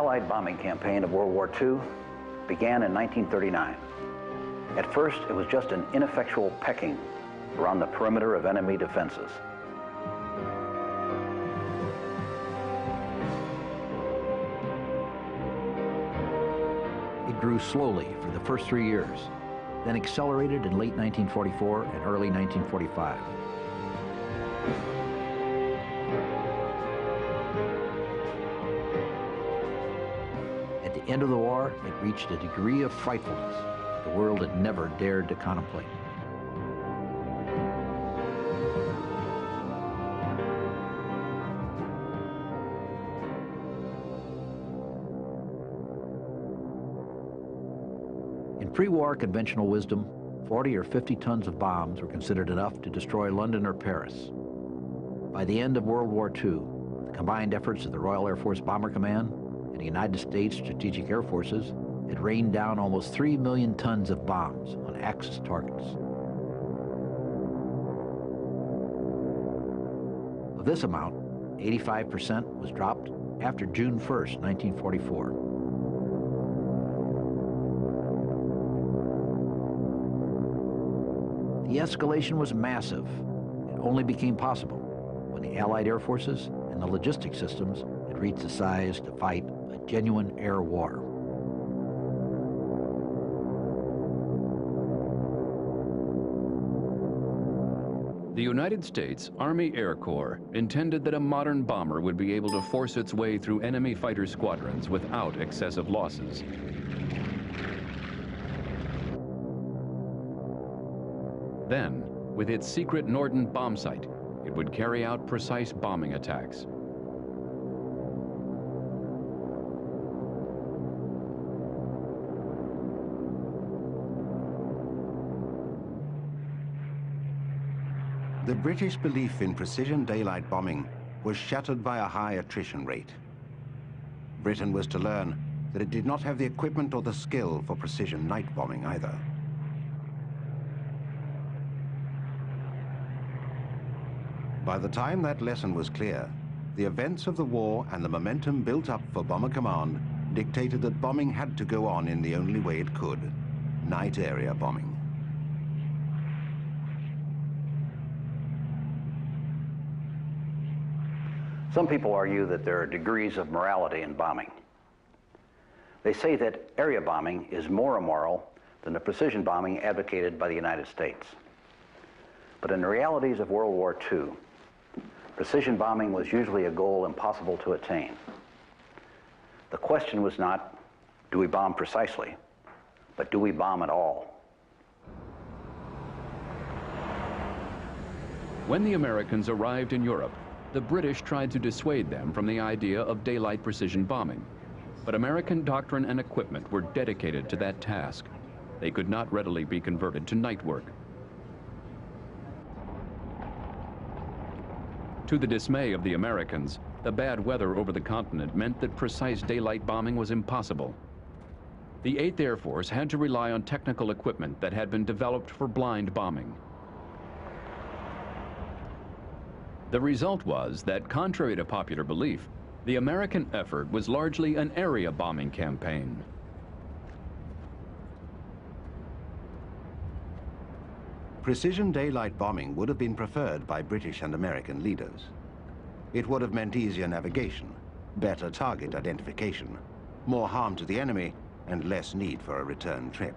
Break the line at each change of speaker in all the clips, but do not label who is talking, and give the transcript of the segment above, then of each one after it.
Allied bombing campaign of World War II began in 1939. At first, it was just an ineffectual pecking around the perimeter of enemy defenses.
It grew slowly for the first 3 years, then accelerated in late 1944 and early 1945. At the end of the war, it reached a degree of frightfulness the world had never dared to contemplate. In pre-war conventional wisdom, 40 or 50 tons of bombs were considered enough to destroy London or Paris. By the end of World War II, the combined efforts of the Royal Air Force Bomber Command and the United States Strategic Air Forces had rained down almost 3 million tons of bombs on Axis targets. Of this amount, 85% was dropped after June 1st, 1944. The escalation was massive. It only became possible when the Allied air forces and the logistic systems had reached the size to fight a genuine air war.
The United States Army Air Corps intended that a modern bomber would be able to force its way through enemy fighter squadrons without excessive losses. Then, with its secret Norden bomb site, it would carry out precise bombing attacks.
The British belief in precision daylight bombing was shattered by a high attrition rate. Britain was to learn that it did not have the equipment or the skill for precision night bombing either. By the time that lesson was clear, the events of the war and the momentum built up for Bomber Command dictated that bombing had to go on in the only way it could, night area bombing.
Some people argue that there are degrees of morality in bombing. They say that area bombing is more immoral than the precision bombing advocated by the United States. But in the realities of World War II, precision bombing was usually a goal impossible to attain. The question was not, do we bomb precisely, but do we bomb at all?
When the Americans arrived in Europe, the British tried to dissuade them from the idea of daylight precision bombing. But American doctrine and equipment were dedicated to that task. They could not readily be converted to night work. To the dismay of the Americans, the bad weather over the continent meant that precise daylight bombing was impossible. The 8th Air Force had to rely on technical equipment that had been developed for blind bombing. The result was that, contrary to popular belief, the American effort was largely an area bombing campaign.
Precision daylight bombing would have been preferred by British and American leaders. It would have meant easier navigation, better target identification, more harm to the enemy, and less need for a return trip.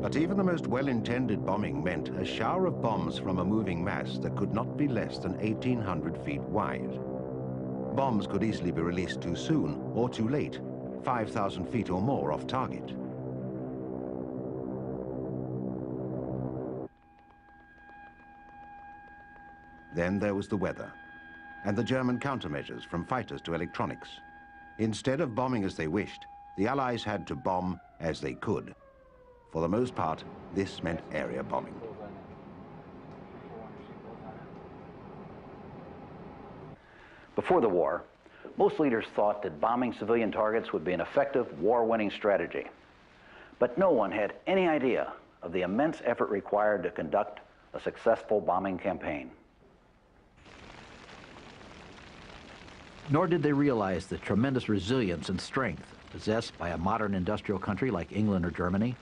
But even the most well-intended bombing meant a shower of bombs from a moving mass that could not be less than 1,800 feet wide. Bombs could easily be released too soon or too late, 5,000 feet or more off target. Then there was the weather, and the German countermeasures from fighters to electronics. Instead of bombing as they wished, the Allies had to bomb as they could. For the most part, this meant area bombing.
Before the war, most leaders thought that bombing civilian targets would be an effective war-winning strategy. But no one had any idea of the immense effort required to conduct a successful bombing campaign.
Nor did they realize the tremendous resilience and strength possessed by a modern industrial country like England or Germany,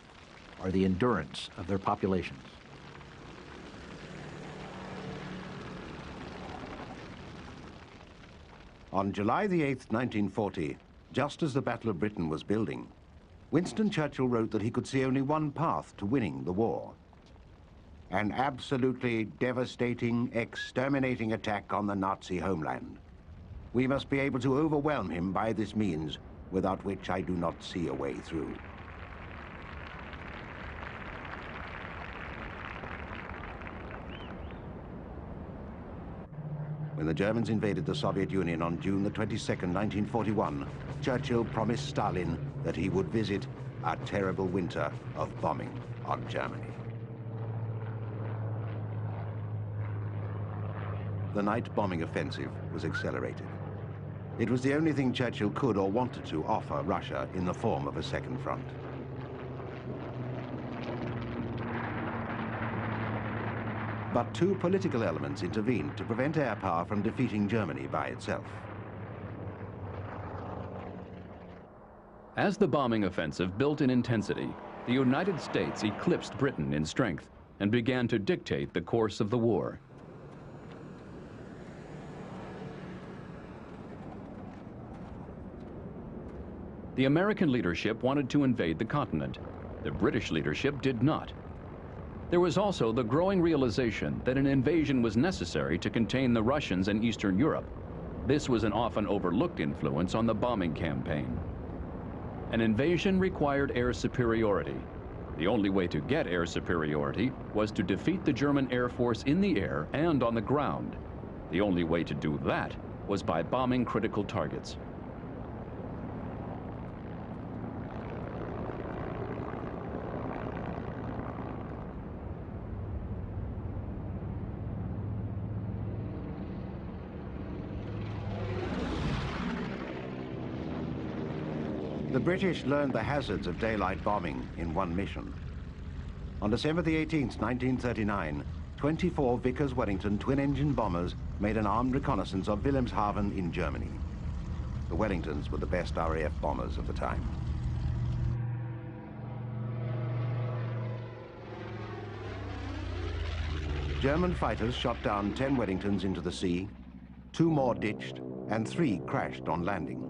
or the endurance of their populations.
On July the 8th, 1940, just as the Battle of Britain was building, Winston Churchill wrote that he could see only one path to winning the war: an absolutely devastating, exterminating attack on the Nazi homeland. We must be able to overwhelm him by this means, without which I do not see a way through. When the Germans invaded the Soviet Union on June the 22nd, 1941, Churchill promised Stalin that he would visit a terrible winter of bombing on Germany. The night bombing offensive was accelerated. It was the only thing Churchill could or wanted to offer Russia in the form of a second front. But two political elements intervened to prevent air power from defeating Germany by itself.
As the bombing offensive built in intensity, the United States eclipsed Britain in strength and began to dictate the course of the war. The American leadership wanted to invade the continent. The British leadership did not. There was also the growing realization that an invasion was necessary to contain the Russians in Eastern Europe. This was an often overlooked influence on the bombing campaign. An invasion required air superiority. The only way to get air superiority was to defeat the German Air Force in the air and on the ground. The only way to do that was by bombing critical targets.
The British learned the hazards of daylight bombing in one mission. On December the 18th, 1939, 24 Vickers Wellington twin-engine bombers made an armed reconnaissance of Wilhelmshaven in Germany. The Wellingtons were the best RAF bombers of the time. German fighters shot down 10 Wellingtons into the sea, 2 more ditched, and 3 crashed on landing.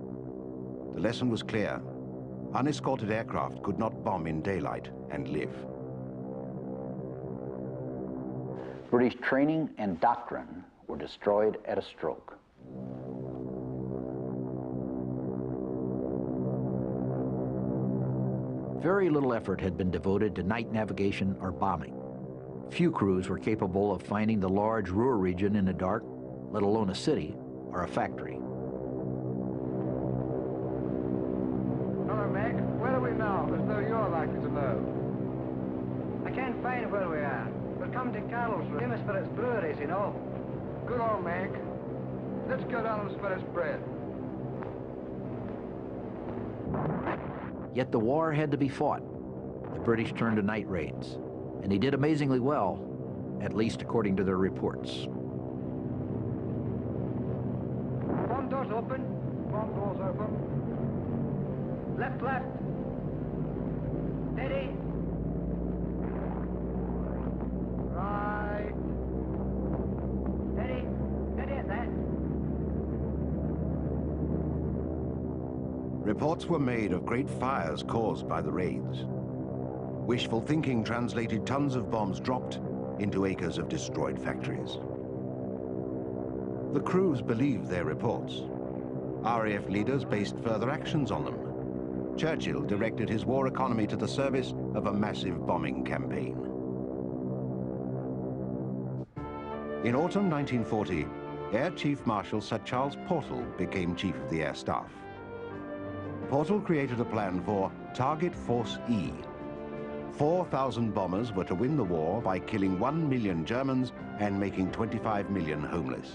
The lesson was clear. Unescorted aircraft could not bomb in daylight and live.
British training and doctrine were destroyed at a stroke.
Very little effort had been devoted to night navigation or bombing. Few crews were capable of finding the large Ruhr region in the dark, let alone a city or a factory.
Hello, Mac. Where are we now? As though you're likely to know. I can't find where we are. We're coming to Carl's, famous for its breweries, you know. Good old Mac. Let's go down and spread its bread.
Yet the war had to be fought. The British turned to night raids, and they did amazingly well, at least according to their reports.
Bomb doors open. Bomb doors open. Left, left. Steady. Right. Steady. Steady at that.
Reports were made of great fires caused by the raids. Wishful thinking translated tons of bombs dropped into acres of destroyed factories. The crews believed their reports. RAF leaders based further actions on them. Churchill directed his war economy to the service of a massive bombing campaign. In autumn 1940, Air Chief Marshal Sir Charles Portal became Chief of the Air Staff. Portal created a plan for Target Force E. 4,000 bombers were to win the war by killing 1 million Germans and making 25 million homeless.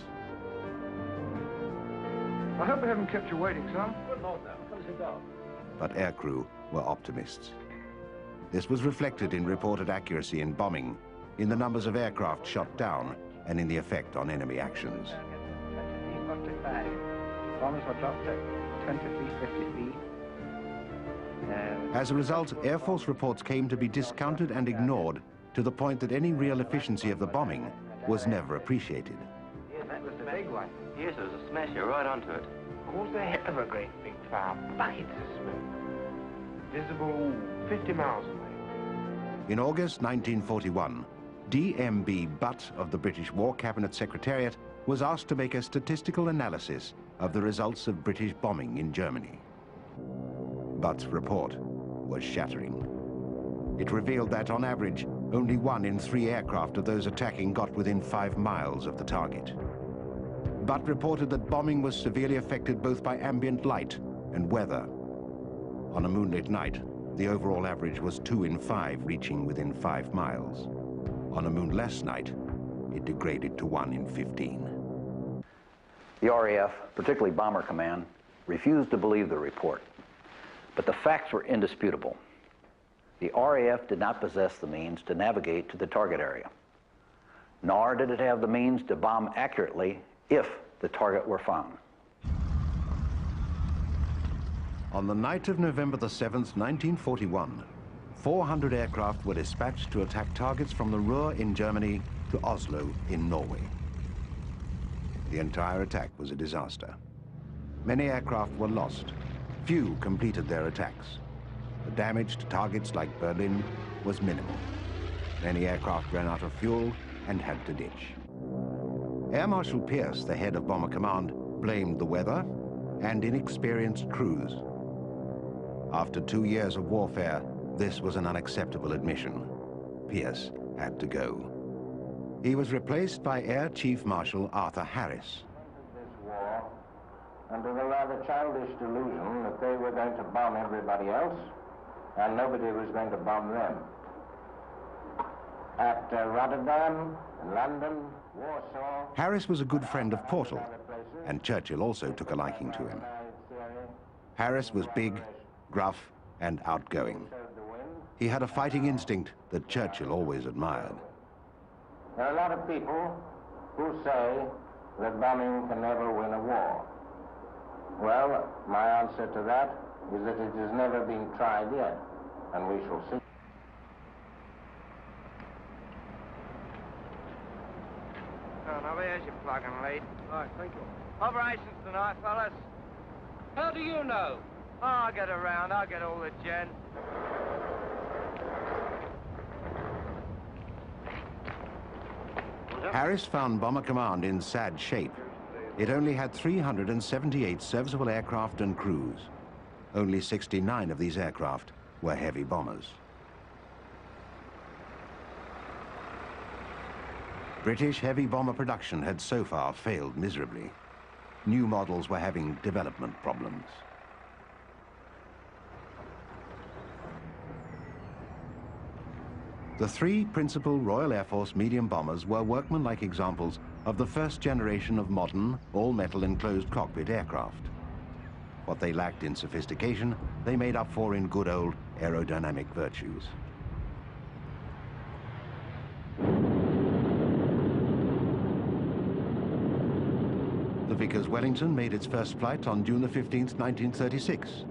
I hope I haven't kept you waiting, son. Good Lord, now. Come sit down.
But aircrew were optimists. This was reflected in reported accuracy in bombing, in the numbers of aircraft shot down, and in the effect on enemy actions.
Bombs were dropped at 20 feet, 50 feet.
As a result, Air Force reports came to be discounted and ignored to the point that any real efficiency of the bombing was never appreciated.
That was the big one.
Yes, there was a smasher right onto it.
Was the head of a great big cloud, buckets of smoke, visible 50 miles away.
In August 1941, D.M.B. Butt of the British War Cabinet Secretariat was asked to make a statistical analysis of the results of British bombing in Germany. Butt's report was shattering. It revealed that, on average, only 1 in 3 aircraft of those attacking got within 5 miles of the target. Butt reported that bombing was severely affected both by ambient light and weather. On a moonlit night, the overall average was 2 in 5 reaching within 5 miles. On a moonless night, it degraded to 1 in 15.
The RAF, particularly Bomber Command, refused to believe the report, but the facts were indisputable. The RAF did not possess the means to navigate to the target area, nor did it have the means to bomb accurately if the target were found.
On the night of November the 7th, 1941, 400 aircraft were dispatched to attack targets from the Ruhr in Germany to Oslo in Norway. The entire attack was a disaster. Many aircraft were lost. Few completed their attacks. The damage to targets like Berlin was minimal. Many aircraft ran out of fuel and had to ditch. Air Marshal Pierce, the head of Bomber Command, blamed the weather and inexperienced crews. After 2 years of warfare, this was an unacceptable admission. Pierce had to go. He was replaced by Air Chief Marshal Arthur Harris.
This war under the rather childish delusion that they were going to bomb everybody else and nobody was going to bomb them. At Rotterdam, London, Warsaw...
Harris was a good friend of Portal, and Churchill also took a liking to him. Harris was big, gruff, and outgoing. He had a fighting instinct that Churchill always admired.
There are a lot of people who say that bombing can never win a war. Well, my answer to that is that it has never been tried yet, and we shall see.
Oh, now there's your plug and lead. Right, thank you. Operations tonight, fellas. How do you know? Oh, I'll get around. I'll get all the gen.
Harris found Bomber Command in sad shape. It only had 378 serviceable aircraft and crews. Only 69 of these aircraft were heavy bombers. British heavy bomber production had so far failed miserably. New models were having development problems. The 3 principal Royal Air Force medium bombers were workmanlike examples of the first generation of modern, all-metal enclosed cockpit aircraft. What they lacked in sophistication, they made up for in good old aerodynamic virtues. The Vickers Wellington made its first flight on June the 15th, 1936.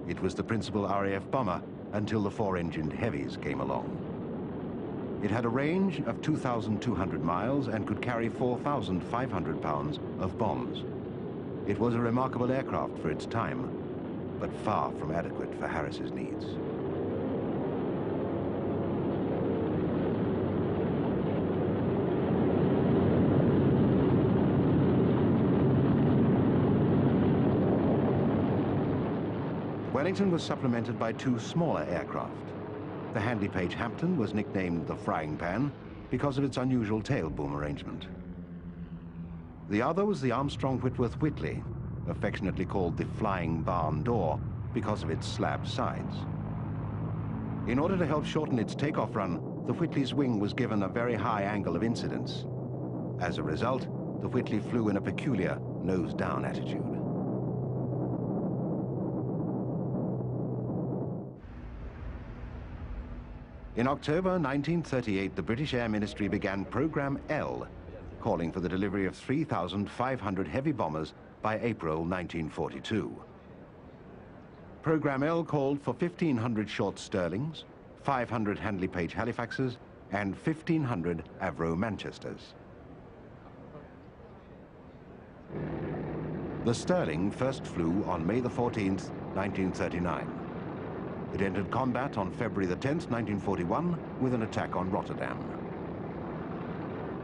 It was the principal RAF bomber until the 4-engined heavies came along. It had a range of 2,200 miles and could carry 4,500 pounds of bombs. It was a remarkable aircraft for its time, but far from adequate for Harris's needs. Wellington was supplemented by 2 smaller aircraft. The Handy-Page Hampton was nicknamed the Frying Pan because of its unusual tail boom arrangement. The other was the Armstrong Whitworth Whitley, affectionately called the Flying Barn Door because of its slab sides. In order to help shorten its takeoff run, the Whitley's wing was given a very high angle of incidence. As a result, the Whitley flew in a peculiar nose-down attitude. In October 1938, the British Air Ministry began Programme L, calling for the delivery of 3,500 heavy bombers by April 1942. Program L called for 1,500 short Sterlings, 500 Handley Page Halifaxes, and 1,500 Avro Manchesters. The Sterling first flew on May the 14th, 1939. It entered combat on February the 10th, 1941, with an attack on Rotterdam.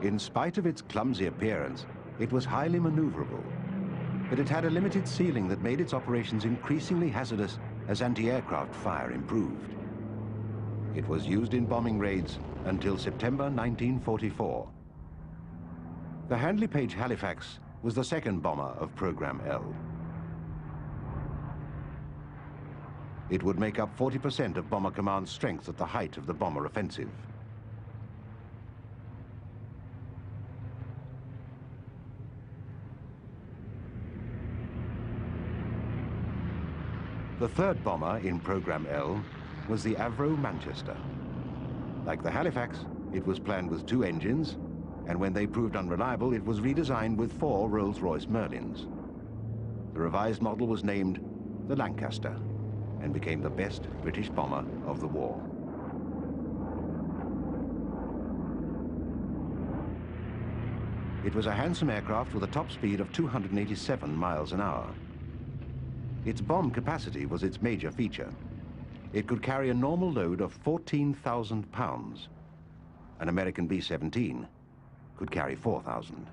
In spite of its clumsy appearance, it was highly maneuverable, but it had a limited ceiling that made its operations increasingly hazardous as anti-aircraft fire improved. It was used in bombing raids until September 1944. The Handley Page Halifax was the second bomber of Program L. It would make up 40% of Bomber Command's strength at the height of the bomber offensive. The third bomber in Program L was the Avro Manchester. Like the Halifax, it was planned with 2 engines, and when they proved unreliable, it was redesigned with 4 Rolls-Royce Merlins. The revised model was named the Lancaster and became the best British bomber of the war. It was a handsome aircraft with a top speed of 287 miles an hour. Its bomb capacity was its major feature. It could carry a normal load of 14,000 pounds. An American B-17 could carry 4,000.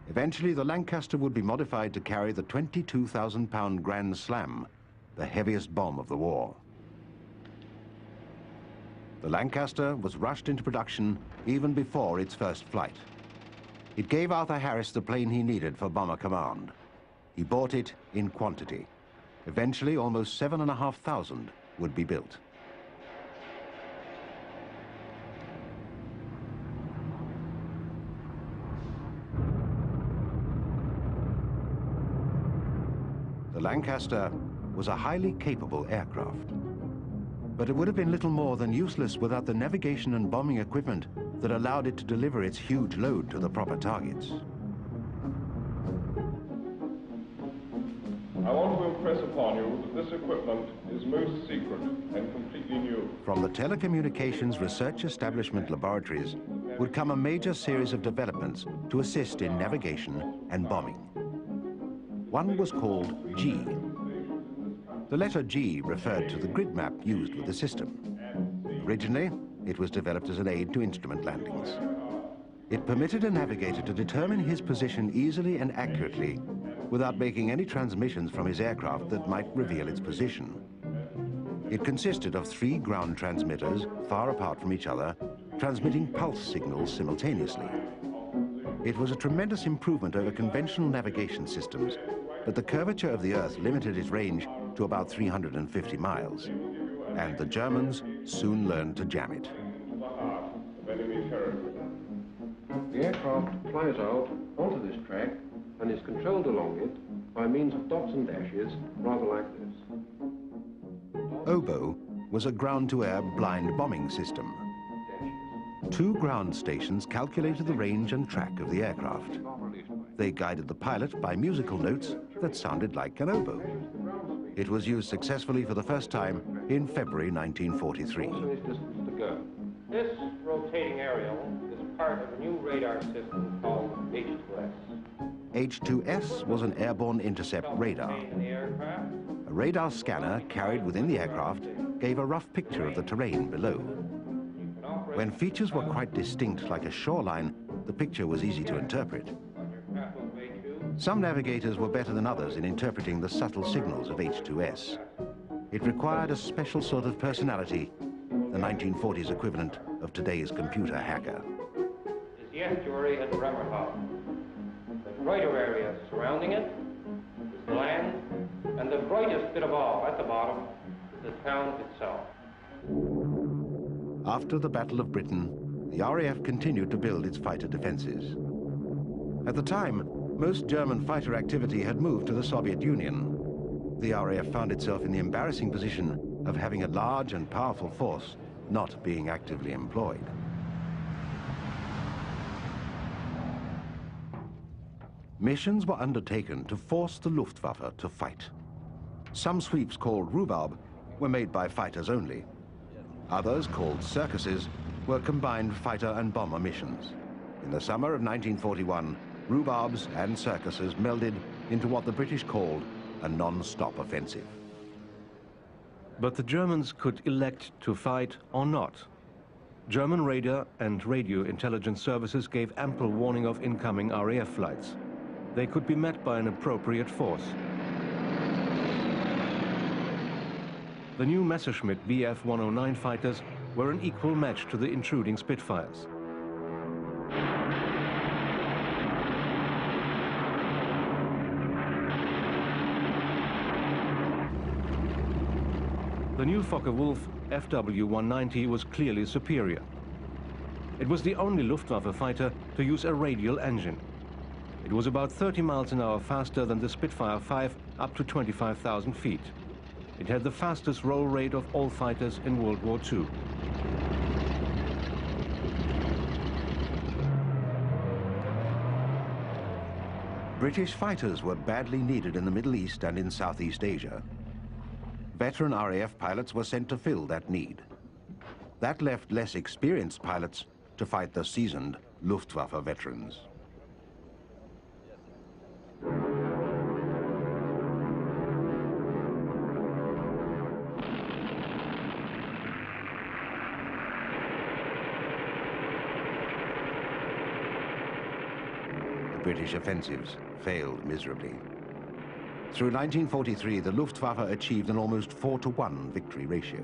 Eventually, the Lancaster would be modified to carry the 22,000-pound Grand Slam, the heaviest bomb of the war. The Lancaster was rushed into production even before its first flight. It gave Arthur Harris the plane he needed for Bomber Command. He bought it in quantity. Eventually, almost 7,500 would be built. The Lancaster was a highly capable aircraft, but it would have been little more than useless without the navigation and bombing equipment that allowed it to deliver its huge load to the proper targets.
I want to impress upon you that this equipment is most secret and completely new.
From the Telecommunications Research Establishment laboratories would come a major series of developments to assist in navigation and bombing. One was called G. The letter G referred to the grid map used with the system. Originally, it was developed as an aid to instrument landings. It permitted a navigator to determine his position easily and accurately without making any transmissions from his aircraft that might reveal its position. It consisted of 3 ground transmitters far apart from each other, transmitting pulse signals simultaneously. It was a tremendous improvement over conventional navigation systems, but the curvature of the Earth limited its range to about 350 miles, and the Germans soon learned to jam it.
The aircraft flies out onto this track and is controlled along it by means of dots and dashes, rather like this.
Oboe was a ground-to-air blind bombing system. 2 ground stations calculated the range and track of the aircraft. They guided the pilot by musical notes that sounded like an oboe. It was used successfully for the first time in February 1943.
This rotating aerial is part of a new radar system called H2S.
H2S was an airborne intercept radar. A radar scanner carried within the aircraft gave a rough picture of the terrain below. When features were quite distinct, like a shoreline, the picture was easy to interpret. Some navigators were better than others in interpreting the subtle signals of H2S. It required a special sort of personality, the 1940s equivalent of today's computer hacker.
Is the estuary at Bremerhaven. The brighter area surrounding it is the land, and the brightest bit of all at the bottom is the town itself.
After the Battle of Britain, the RAF continued to build its fighter defenses. At the time, most German fighter activity had moved to the Soviet Union. The RAF found itself in the embarrassing position of having a large and powerful force not being actively employed. Missions were undertaken to force the Luftwaffe to fight. Some sweeps called rhubarb were made by fighters only. Others, called circuses, were combined fighter and bomber missions. In the summer of 1941, rhubarbs and circuses melded into what the British called a non-stop offensive.
But the Germans could elect to fight or not. German radar and radio intelligence services gave ample warning of incoming RAF flights. They could be met by an appropriate force. The new Messerschmitt Bf 109 fighters were an equal match to the intruding Spitfires. The new Focke-Wulf FW-190 was clearly superior. It was the only Luftwaffe fighter to use a radial engine. It was about 30 miles an hour faster than the Spitfire 5 up to 25,000 feet. It had the fastest roll rate of all fighters in World War II.
British fighters were badly needed in the Middle East and in Southeast Asia. Veteran RAF pilots were sent to fill that need. That left less experienced pilots to fight the seasoned Luftwaffe veterans. The British offensives failed miserably. Through 1943, the Luftwaffe achieved an almost 4-to-1 victory ratio.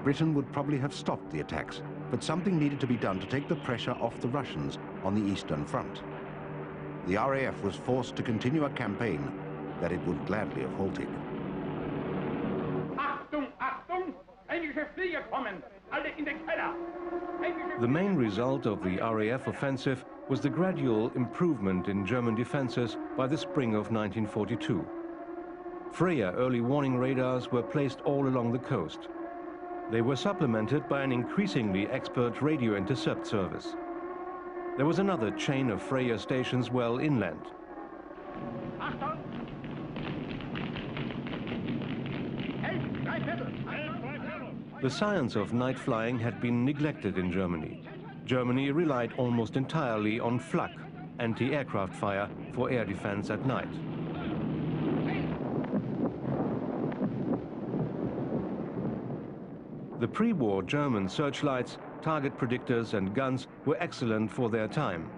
Britain would probably have stopped the attacks, but something needed to be done to take the pressure off the Russians on the Eastern Front. The RAF was forced to continue a campaign that it would gladly have halted.
Achtung, Achtung! Englische Flieger kommen! Alle in den Keller!
The main result of the RAF offensive was the gradual improvement in German defenses by the spring of 1942. Freya early warning radars were placed all along the coast. They were supplemented by an increasingly expert radio intercept service. There was another chain of Freya stations well inland.
Achtung!
The science of night flying had been neglected in Germany. Germany relied almost entirely on flak, anti-aircraft fire, for air defense at night. The pre-war German searchlights, target predictors and guns were excellent for their time.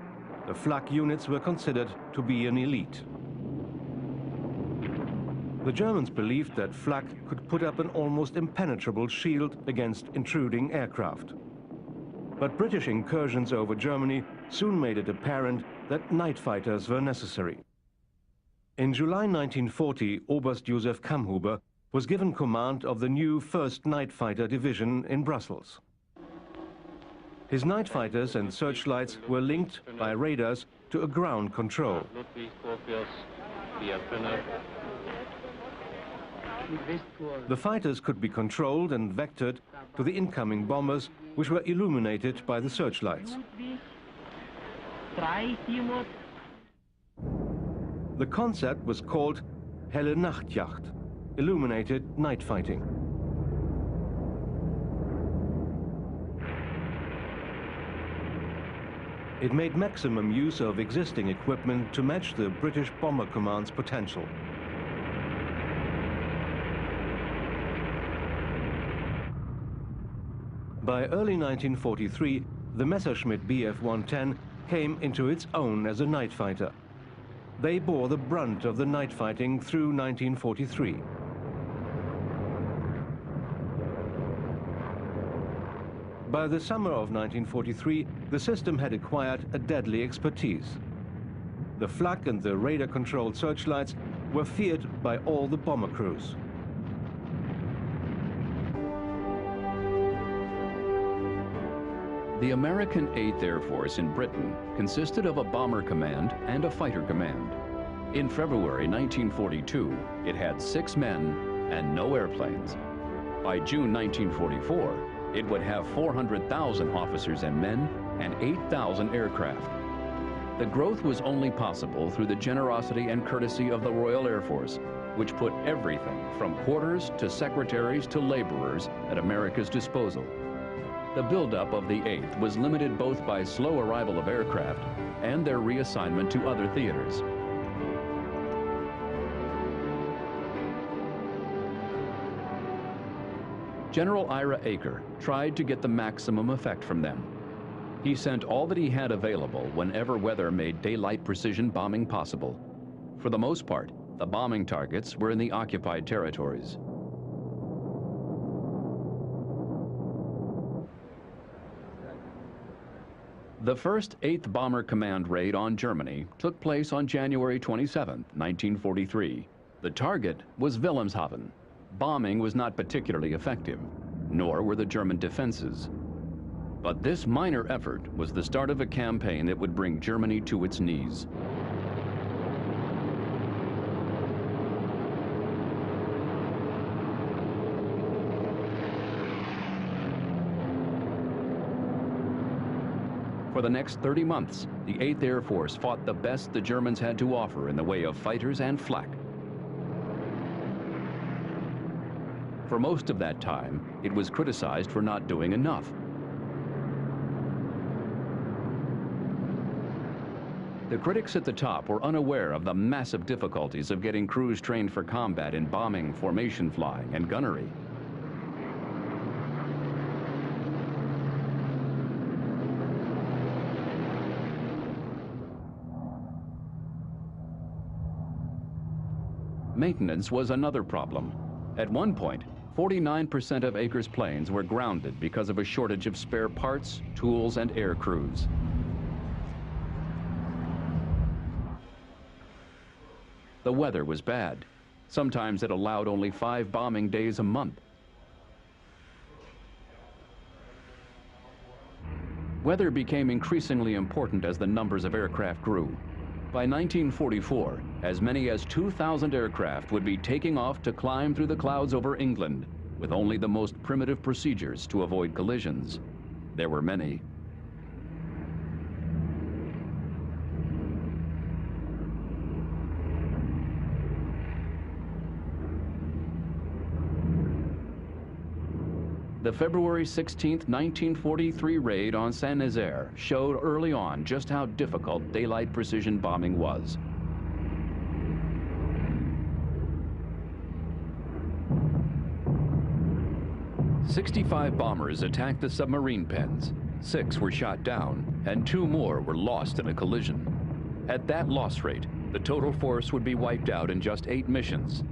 The flak units were considered to be an elite. The Germans believed that flak could put up an almost impenetrable shield against intruding aircraft. But British incursions over Germany soon made it apparent that night fighters were necessary. In July 1940, Oberst Josef Kammhuber was given command of the new 1st Night Fighter Division in Brussels. His night fighters and searchlights were linked by radars to a ground control. The fighters could be controlled and vectored to the incoming bombers, which were illuminated by the searchlights. The concept was called Helle Nachtjacht, illuminated night fighting. It made maximum use of existing equipment to match the British Bomber Command's potential. By early 1943, the Messerschmitt Bf 110 came into its own as a night fighter. They bore the brunt of the night fighting through 1943. By the summer of 1943, the system had acquired a deadly expertise. The flak and the radar-controlled searchlights were feared by all the bomber crews.
The American 8th Air Force in Britain consisted of a bomber command and a fighter command. In February 1942, it had 6 men and no airplanes. By June 1944, It would have 400,000 officers and men and 8,000 aircraft. The growth was only possible through the generosity and courtesy of the Royal Air Force, which put everything from quarters to secretaries to laborers at America's disposal. The buildup of the 8th was limited both by slow arrival of aircraft and their reassignment to other theaters. General Ira Aker tried to get the maximum effect from them. He sent all that he had available whenever weather made daylight precision bombing possible. For the most part, the bombing targets were in the occupied territories. The first 8th Bomber Command raid on Germany took place on January 27, 1943. The target was Wilhelmshaven. Bombing was not particularly effective, nor were the German defenses. But this minor effort was the start of a campaign that would bring Germany to its knees. For the next 30 months, the 8th Air Force fought the best the Germans had to offer in the way of fighters and flak. For most of that time, it was criticized for not doing enough. The critics at the top were unaware of the massive difficulties of getting crews trained for combat in bombing, formation flying, and gunnery. Maintenance was another problem. At one point, 49% of Aker's planes were grounded because of a shortage of spare parts, tools, and air crews. The weather was bad. Sometimes it allowed only 5 bombing days a month. Weather became increasingly important as the numbers of aircraft grew. By 1944, as many as 2,000 aircraft would be taking off to climb through the clouds over England, with only the most primitive procedures to avoid collisions. There were many. The February 16, 1943 raid on Saint-Nazaire showed early on just how difficult daylight precision bombing was. "65 bombers attacked the submarine pens. 6 were shot down, and 2 more were lost in a collision. At that loss rate, the total force would be wiped out in just 8 missions.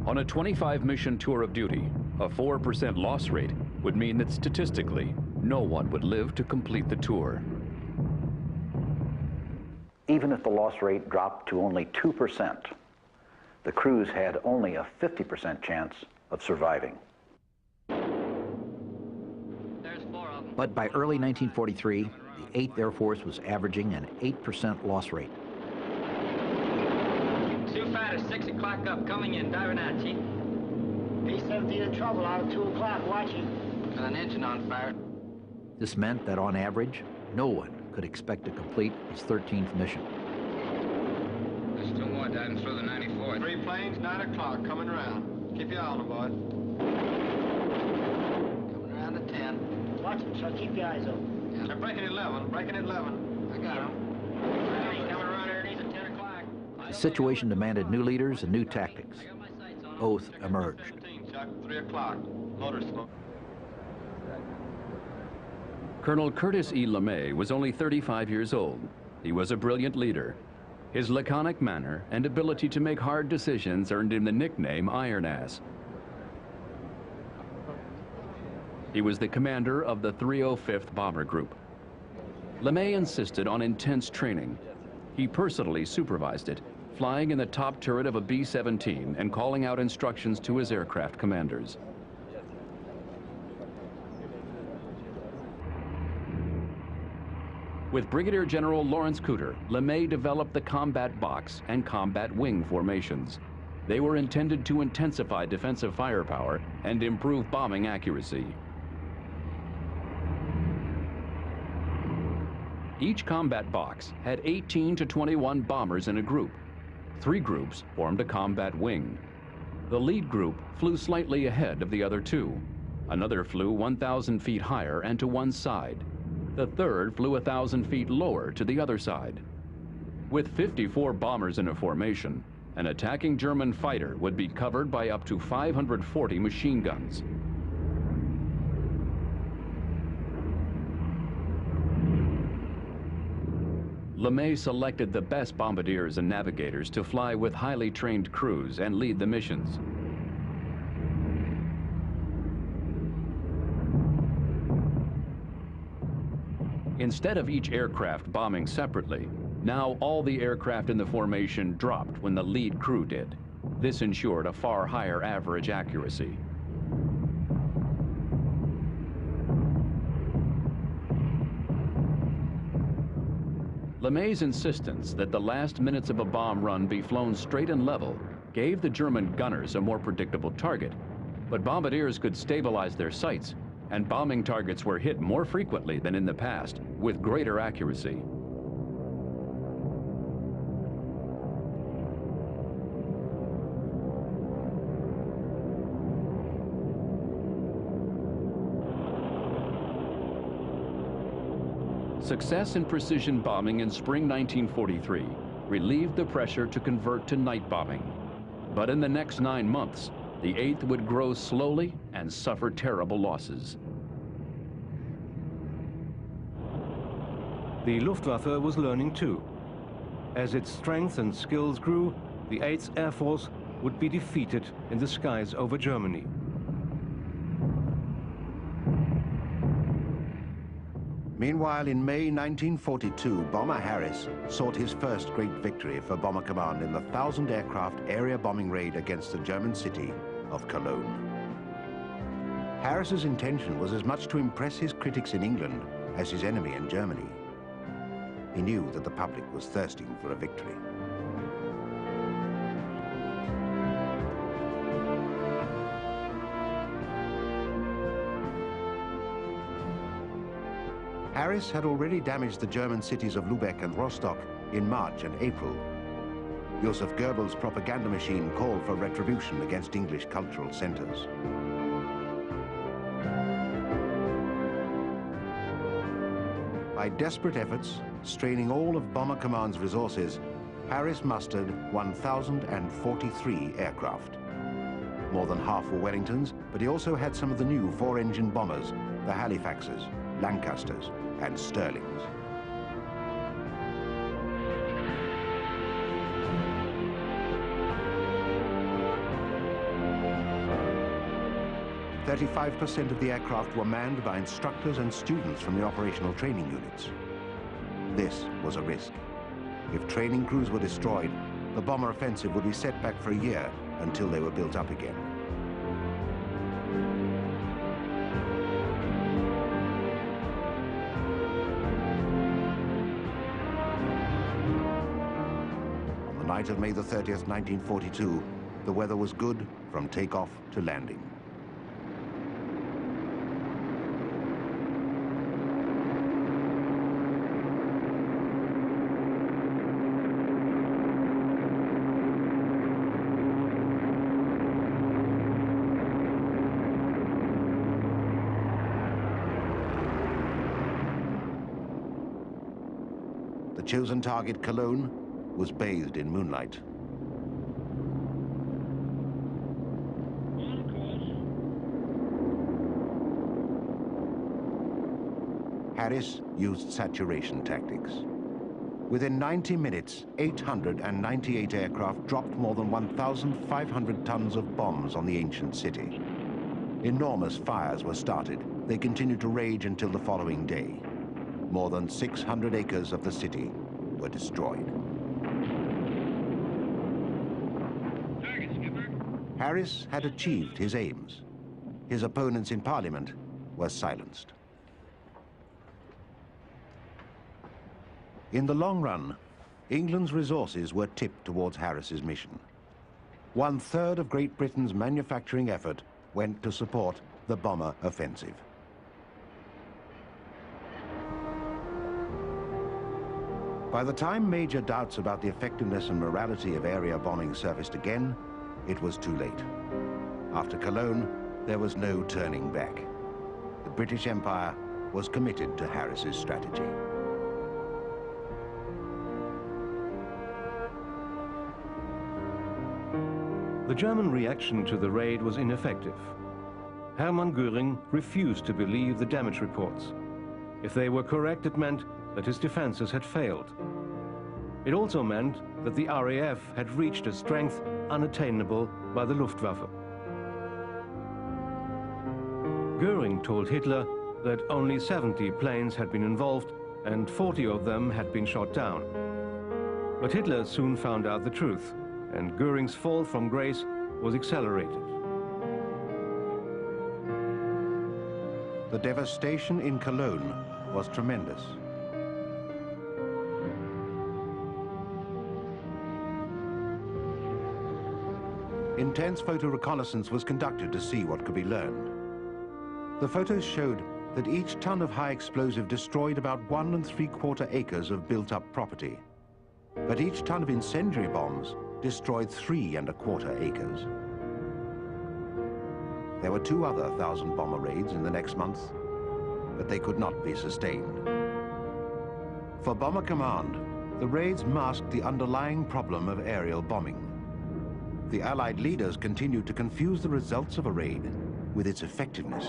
On a 25-mission tour of duty, a 4% loss rate would mean that statistically, no one would live to complete the tour.
Even if the loss rate dropped to only 2%, the crews had only a 50% chance of surviving.
But by early 1943, the 8th Air Force was averaging an 8% loss rate.
Sioux Fighters, 6 o'clock up, coming in, diving out, Chief. B-17 in trouble out at 2 o'clock, watching. Got an engine on fire.
This meant that on average, no one could expect to complete his 13th mission.
There's 2 more diving through the 94th.
3 planes, 9 o'clock, coming around. Keep your eye on them, boy.
Coming around to 10.
Watch them, Chuck. Keep your eyes open.
Yeah.
They're breaking at 11. Breaking at 11.
I got him. Coming around underneath at 10 o'clock.
The situation demanded new leaders and new tactics. Both emerged.
17, Chuck. 3 o'clock. Motor smoke.
Colonel Curtis E. LeMay was only 35 years old. He was a brilliant leader. His laconic manner and ability to make hard decisions earned him the nickname Iron Ass. He was the commander of the 305th Bomber Group. LeMay insisted on intense training. He personally supervised it, flying in the top turret of a B-17 and calling out instructions to his aircraft commanders. With Brigadier General Lawrence Cooter, LeMay developed the combat box and combat wing formations. They were intended to intensify defensive firepower and improve bombing accuracy. Each combat box had 18 to 21 bombers in a group. 3 groups formed a combat wing. The lead group flew slightly ahead of the other 2. Another flew 1,000 feet higher and to one side. The third flew 1,000 feet lower to the other side. With 54 bombers in a formation, an attacking German fighter would be covered by up to 540 machine guns. LeMay selected the best bombardiers and navigators to fly with highly trained crews and lead the missions. Instead of each aircraft bombing separately, now all the aircraft in the formation dropped when the lead crew did. This ensured a far higher average accuracy. LeMay's insistence that the last minutes of a bomb run be flown straight and level gave the German gunners a more predictable target, but bombardiers could stabilize their sights, and bombing targets were hit more frequently than in the past, with greater accuracy. Success in precision bombing in spring 1943 relieved the pressure to convert to night bombing. But in the next 9 months, the 8th would grow slowly and suffer terrible losses.
The Luftwaffe was learning too. As its strength and skills grew, the 8th Air Force would be defeated in the skies over Germany.
Meanwhile, in May 1942, Bomber Harris sought his first great victory for Bomber Command in the 1,000-aircraft area bombing raid against the German city of Cologne. Harris's intention was as much to impress his critics in England as his enemy in Germany. He knew that the public was thirsting for a victory. Harris had already damaged the German cities of Lübeck and Rostock in March and April. Joseph Goebbels' propaganda machine called for retribution against English cultural centers. By desperate efforts, straining all of Bomber Command's resources, Harris mustered 1,043 aircraft. More than half were Wellingtons, but he also had some of the new 4-engine bombers, the Halifaxes, Lancasters, and Stirlings. "35% of the aircraft were manned by instructors and students from the operational training units. This was a risk. If training crews were destroyed, the bomber offensive would be set back for a year until they were built up again. On the night of May the 30th, 1942, the weather was good from takeoff to landing. The chosen target, Cologne, was bathed in moonlight. Harris used saturation tactics. Within 90 minutes, 898 aircraft dropped more than 1,500 tons of bombs on the ancient city. Enormous fires were started. They continued to rage until the following day. More than 600 acres of the city were destroyed. Harris had achieved his aims. His opponents in Parliament were silenced. In the long run, England's resources were tipped towards Harris's mission. 1/3 of Great Britain's manufacturing effort went to support the bomber offensive. By the time major doubts about the effectiveness and morality of area bombing surfaced again, it was too late. After Cologne, there was no turning back. The British Empire was committed to Harris's strategy.
The German reaction to the raid was ineffective. Hermann Göring refused to believe the damage reports. If they were correct, it meant that his defenses had failed. It also meant that the RAF had reached a strength unattainable by the Luftwaffe. Göring told Hitler that only 70 planes had been involved and 40 of them had been shot down. But Hitler soon found out the truth, and Göring's fall from grace was accelerated.
The devastation in Cologne was tremendous. Intense photo reconnaissance was conducted to see what could be learned. The photos showed that each ton of high explosive destroyed about 1 3/4 acres of built-up property. But each ton of incendiary bombs destroyed 3 1/4 acres. There were 2 other 1,000 bomber raids in the next month, but they could not be sustained. For Bomber Command, the raids masked the underlying problem of aerial bombing. The Allied leaders continued to confuse the results of a raid with its effectiveness.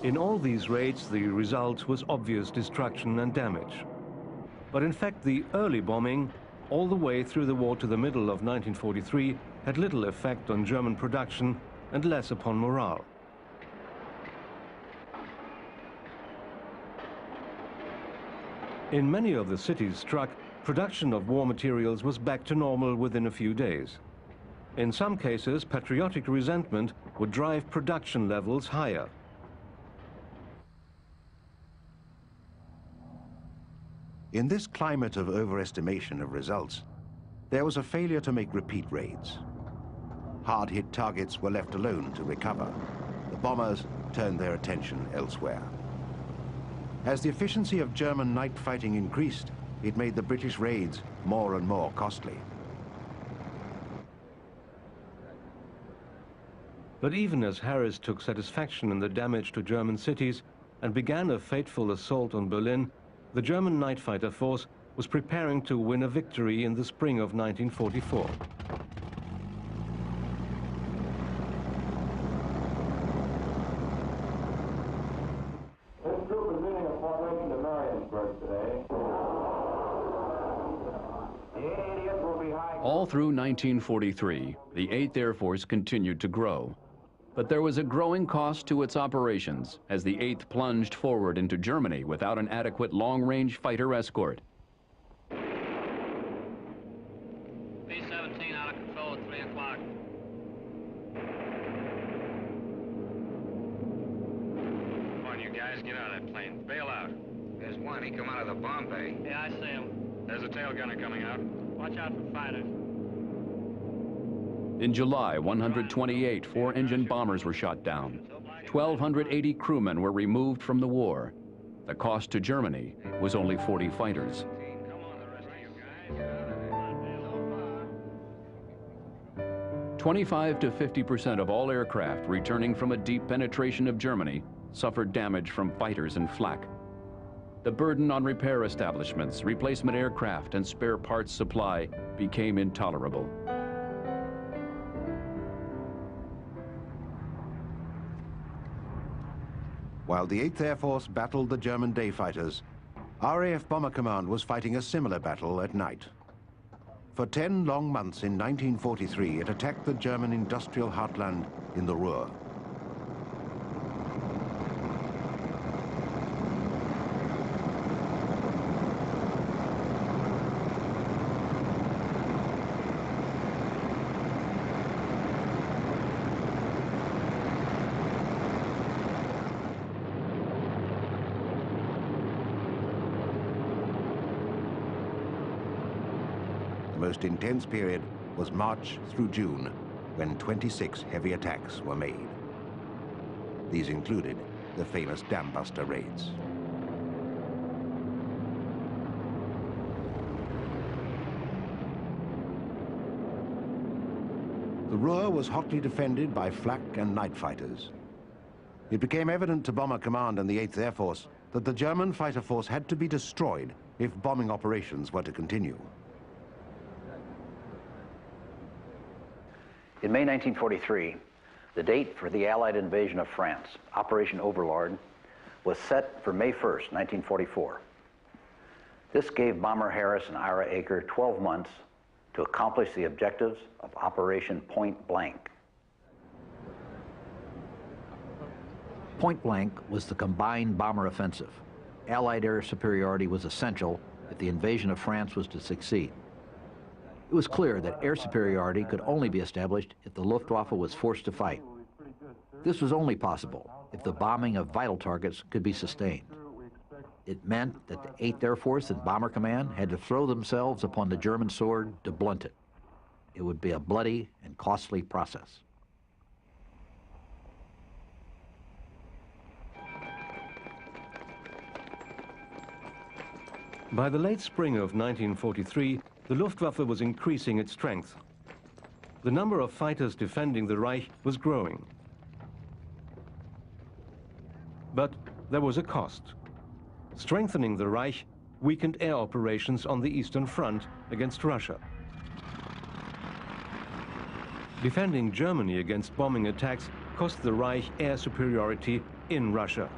In all these raids, the result was obvious destruction and damage. But in fact, the early bombing, all the way through the war to the middle of 1943, had little effect on German production and less upon morale. In many of the cities struck, production of war materials was back to normal within a few days. In some cases, patriotic resentment would drive production levels higher.
In this climate of overestimation of results, there was a failure to make repeat raids. Hard-hit targets were left alone to recover. The bombers turned their attention elsewhere. As the efficiency of German night fighting increased, it made the British raids more and more costly.
But even as Harris took satisfaction in the damage to German cities and began a fateful assault on Berlin, the German night fighter force was preparing to win a victory in the spring of 1944.
This troop is leading a formation to Mariensburg today.
All through 1943, the 8th Air Force continued to grow. But there was a growing cost to its operations as the 8th plunged forward into Germany without an adequate long-range fighter escort.
B-17 out of control at 3 o'clock.
Come on, you guys, get out of that plane. Bail out.
There's one. He come out of the bomb bay.
Yeah, I see him.
There's a tail gunner coming out.
Watch out for fighters.
In July, 128 4-engine bombers were shot down. 1,280 crewmen were removed from the war. The cost to Germany was only 40 fighters.
Come on, the rest of you guys.
25 to 50% of all aircraft returning from a deep penetration of Germany suffered damage from fighters and flak. The burden on repair establishments, replacement aircraft, and spare parts supply became intolerable.
While the 8th Air Force battled the German day fighters, RAF Bomber Command was fighting a similar battle at night. For 10 long months in 1943, it attacked the German industrial heartland in the Ruhr. The most intense period was March through June, when 26 heavy attacks were made. These included the famous dam buster raids. The Ruhr was hotly defended by flak and night fighters. It became evident to Bomber Command and the 8th Air Force that the German fighter force had to be destroyed if bombing operations were to continue.
In May 1943, the date for the Allied invasion of France, Operation Overlord, was set for May 1st, 1944. This gave Bomber Harris and Ira Aker 12 months to accomplish the objectives of Operation Point Blank.
Point Blank was the combined bomber offensive. Allied air superiority was essential if the invasion of France was to succeed. It was clear that air superiority could only be established if the Luftwaffe was forced to fight. This was only possible if the bombing of vital targets could be sustained. It meant that the 8th Air Force and Bomber Command had to throw themselves upon the German sword to blunt it. It would be a bloody and costly process.
By the late spring of 1943, the Luftwaffe was increasing its strength. The number of fighters defending the Reich was growing. But there was a cost. Strengthening the Reich weakened air operations on the Eastern Front against Russia. Defending Germany against bombing attacks cost the Reich air superiority in Russia.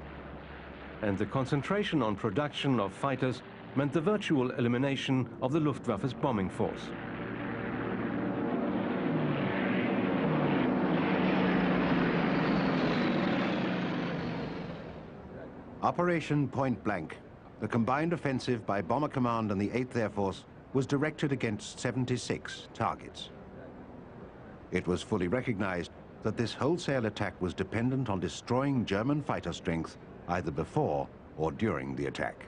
And the concentration on production of fighters meant the virtual elimination of the Luftwaffe's bombing force.
Operation Point Blank, the combined offensive by Bomber Command and the 8th Air Force, was directed against 76 targets. It was fully recognized that this wholesale attack was dependent on destroying German fighter strength either before or during the attack.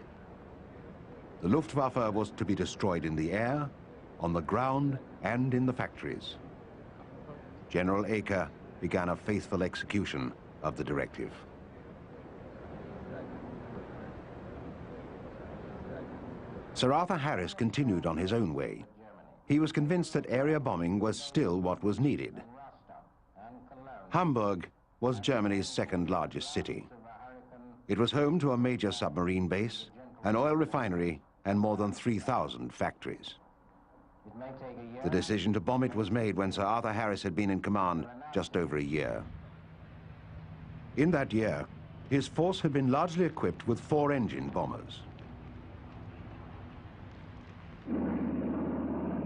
The Luftwaffe was to be destroyed in the air, on the ground, and in the factories. General Aker began a faithful execution of the directive. Sir Arthur Harris continued on his own way. He was convinced that area bombing was still what was needed. Hamburg was Germany's second largest city. It was home to a major submarine base, an oil refinery, and more than 3,000 factories. The decision to bomb it was made when Sir Arthur Harris had been in command just over a year. In that year, his force had been largely equipped with 4-engine bombers.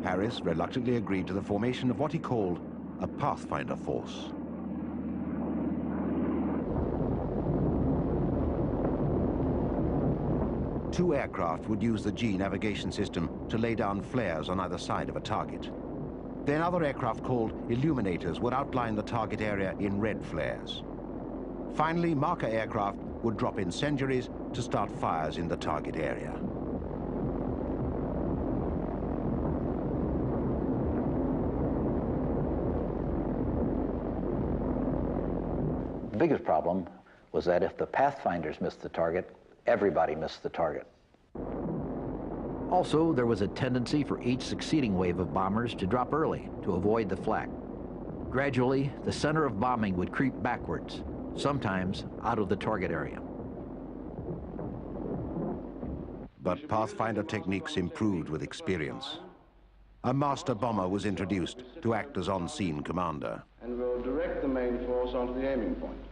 Harris reluctantly agreed to the formation of what he called a Pathfinder force. Two aircraft would use the G navigation system to lay down flares on either side of a target. Then other aircraft called illuminators would outline the target area in red flares. Finally, marker aircraft would drop incendiaries to start fires in the target area.
The biggest problem was that if the Pathfinders missed the target, everybody missed the target.
Also, there was a tendency for each succeeding wave of bombers to drop early to avoid the flak. Gradually, the center of bombing would creep backwards, sometimes out of the target area.
But Pathfinder techniques improved with experience. A master bomber was introduced to act as on-scene commander.
And will direct the main force onto the aiming point.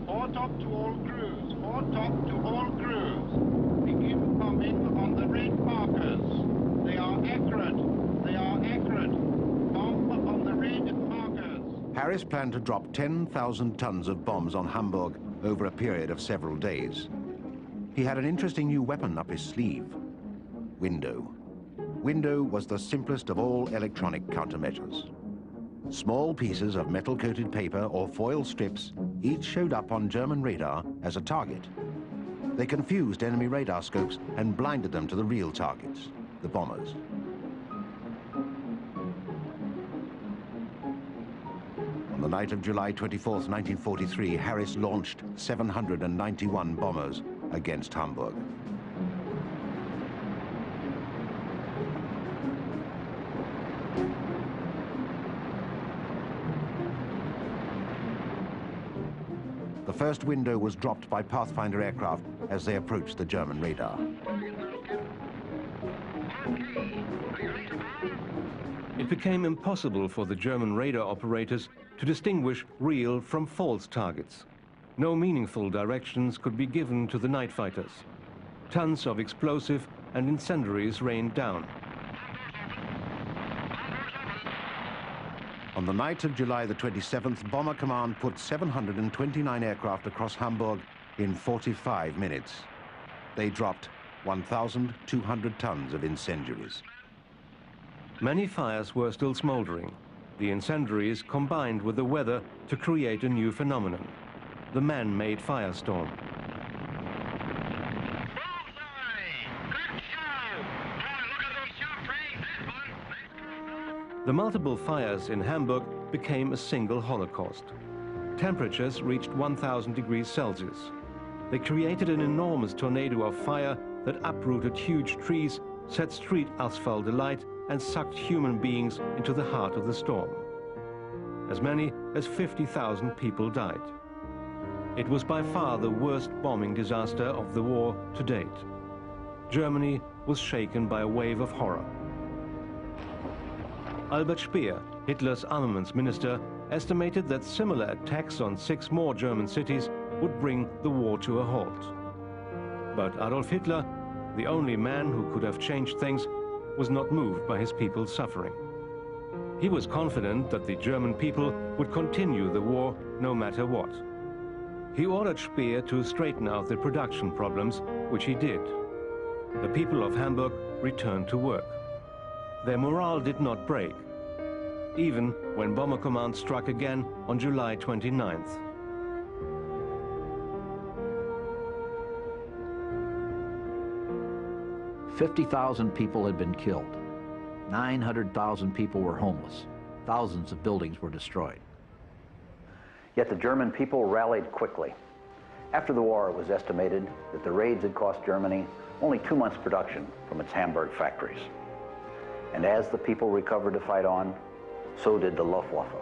Foretop to all crews, foretop to all crews. Begin bombing on the red markers. They are accurate, they are accurate. Bomb on the red markers.
Harris planned to drop 10,000 tons of bombs on Hamburg over a period of several days. He had an interesting new weapon up his sleeve: window. Window was the simplest of all electronic countermeasures. Small pieces of metal-coated paper or foil strips each showed up on German radar as a target. They confused enemy radar scopes and blinded them to the real targets, the bombers. On the night of July 24th, 1943, Harris launched 791 bombers against Hamburg. The first window was dropped by Pathfinder aircraft as they approached the German radar.
It became impossible for the German radar operators to distinguish real from false targets. No meaningful directions could be given to the night fighters. Tons of explosive and incendiaries rained down.
On the night of July the 27th, Bomber Command put 729 aircraft across Hamburg in 45 minutes. They dropped 1,200 tons of incendiaries.
Many fires were still smoldering. The incendiaries combined with the weather to create a new phenomenon, the man-made firestorm. The multiple fires in Hamburg became a single holocaust. Temperatures reached 1,000 degrees Celsius. They created an enormous tornado of fire that uprooted huge trees, set street asphalt alight, and sucked human beings into the heart of the storm. As many as 50,000 people died. It was by far the worst bombing disaster of the war to date. Germany was shaken by a wave of horror. Albert Speer, Hitler's armaments minister, estimated that similar attacks on 6 more German cities would bring the war to a halt. But Adolf Hitler, the only man who could have changed things, was not moved by his people's suffering. He was confident that the German people would continue the war no matter what. He ordered Speer to straighten out the production problems, which he did. The people of Hamburg returned to work. Their morale did not break, even when Bomber Command struck again on July 29th.
"50,000 people had been killed. 900,000 people were homeless. Thousands of buildings were destroyed."
Yet the German people rallied quickly. After the war, it was estimated that the raids had cost Germany only 2 months' production from its Hamburg factories. And as the people recovered to fight on, so did the Luftwaffe.